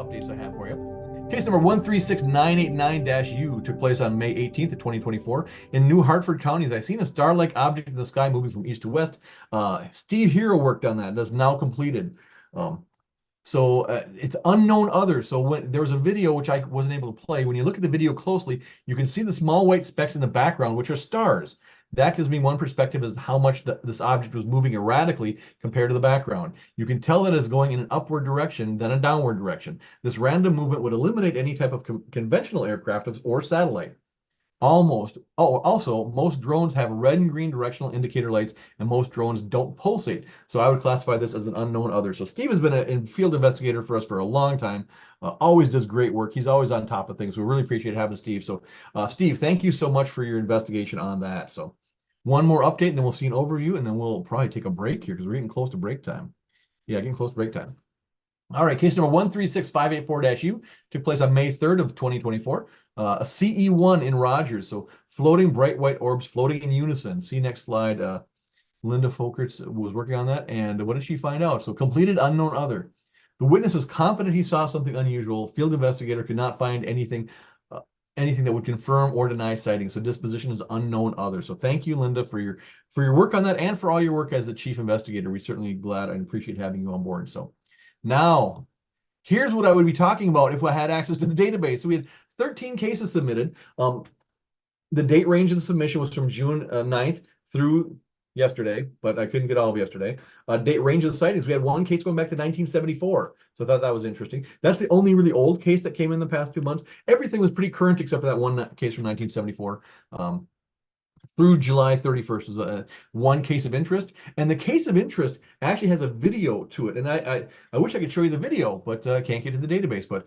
updates I have for you. Case number 136989-U took place on May 18th of 2024 in New Hartford County. I seen a star-like object in the sky moving from east to west. Steve Hero worked on that. That's now completed. It's unknown others. So when there was a video which I wasn't able to play, when you look at the video closely, you can see the small white specks in the background, which are stars. That gives me one perspective as how much this object was moving erratically compared to the background. You can tell that it's going in an upward direction than a downward direction. This random movement would eliminate any type of conventional aircraft or satellite. Also, most drones have red and green directional indicator lights, and most drones don't pulsate. So I would classify this as an unknown other. So Steve has been a field investigator for us for a long time. Always does great work. He's always on top of things. We really appreciate having Steve. So Steve, thank you so much for your investigation on that. So one more update, and then we'll see an overview, and then we'll probably take a break here because we're getting close to break time. Yeah, getting close to break time. All right, case number 136584-U took place on May 3rd of 2024. A CE1 in Rogers, so floating bright white orbs floating in unison. See next slide. Linda Folkerts was working on that, and what did she find out? So completed unknown other. The witness is confident he saw something unusual. Field investigator could not find anything that would confirm or deny sighting. So disposition is unknown other. So thank you, Linda, for your work on that and for all your work as the chief investigator. We're certainly glad and appreciate having you on board. So now, here's what I would be talking about if I had access to the database. So we had 13 cases submitted. The date range of the submission was from June 9th through yesterday, but I couldn't get all of yesterday. Date range of the sightings, we had one case going back to 1974. So I thought that was interesting. That's the only really old case that came in the past 2 months. Everything was pretty current except for that one case from 1974. Through July 31st was one case of interest, and the case of interest actually has a video to it. And I wish I could show you the video, but I can't get to the database. But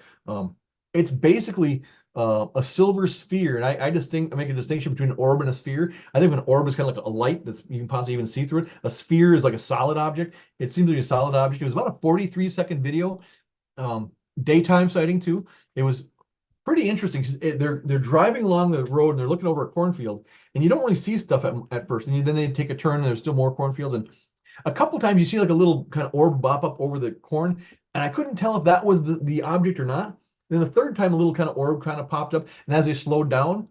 it's basically a silver sphere, and I make a distinction between an orb and a sphere. I think an orb is kind of like a light that you can possibly even see through it. A sphere is like a solid object. It seems to be a solid object. It was about a 43-second video, daytime sighting too. It was pretty interesting. They're driving along the road and they're looking over a cornfield, and you don't really see stuff at first. And then they take a turn and there's still more cornfields. And a couple times you see like a little kind of orb bop up over the corn, and I couldn't tell if that was the object or not. Then the third time a little kind of orb kind of popped up, and as they slowed down,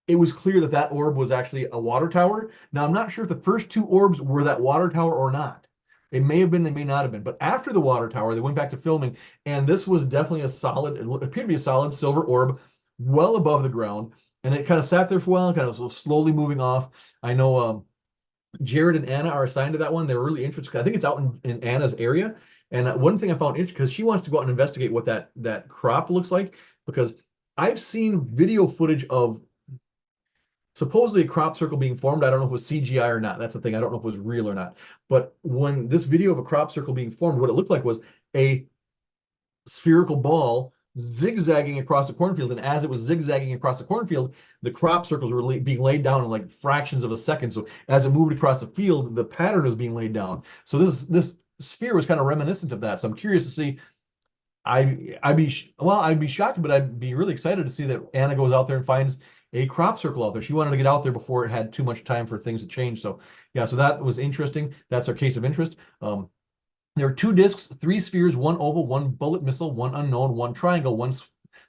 it was clear that that orb was actually a water tower. Now I'm not sure if the first two orbs were that water tower or not. They may have been, they may not have been. But after the water tower, they went back to filming, and this was definitely it appeared to be a solid silver orb well above the ground, and it kind of sat there for a while and kind of slowly moving off. I know Jared and Anna are assigned to that one. They were really interested. I think it's out in Anna's area. And one thing I found interesting, because she wants to go out and investigate what that crop looks like, because I've seen video footage of supposedly a crop circle being formed. I don't know if it was CGI or not. That's the thing. I don't know if it was real or not. But when this video of a crop circle being formed, what it looked like was a spherical ball zigzagging across the cornfield. And as it was zigzagging across the cornfield, the crop circles were being laid down in like fractions of a second. So as it moved across the field, the pattern was being laid down. So this sphere was kind of reminiscent of that. So I'm curious to see. I'd be shocked, but I'd be really excited to see that Anna goes out there and finds a crop circle out there. She wanted to get out there before it had too much time for things to change. So yeah, so that was interesting. That's our case of interest. There are 2 discs, 3 spheres, 1 oval, 1 bullet missile, 1 unknown, 1 triangle, 1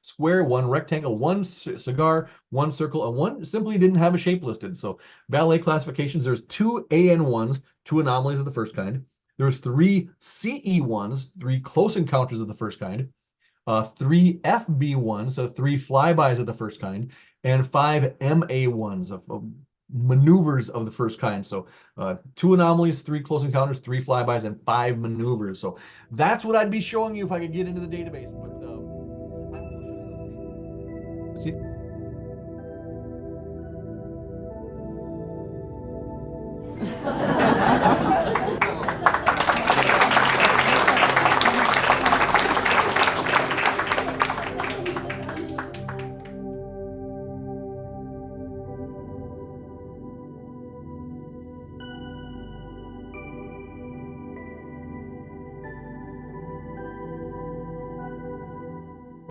square, 1 rectangle, 1 cigar, 1 circle, and 1 simply didn't have a shape listed. So valet classifications, there's 2 AN1s, 2 anomalies of the first kind. There's 3 CE1s, 3 close encounters of the first kind, 3 FB1s, so 3 flybys of the first kind, and 5 MA1s of maneuvers of the first kind. So 2 anomalies, 3 close encounters, 3 flybys, and 5 maneuvers. So that's what I'd be showing you if I could get into the database. But I will show you those cases. See?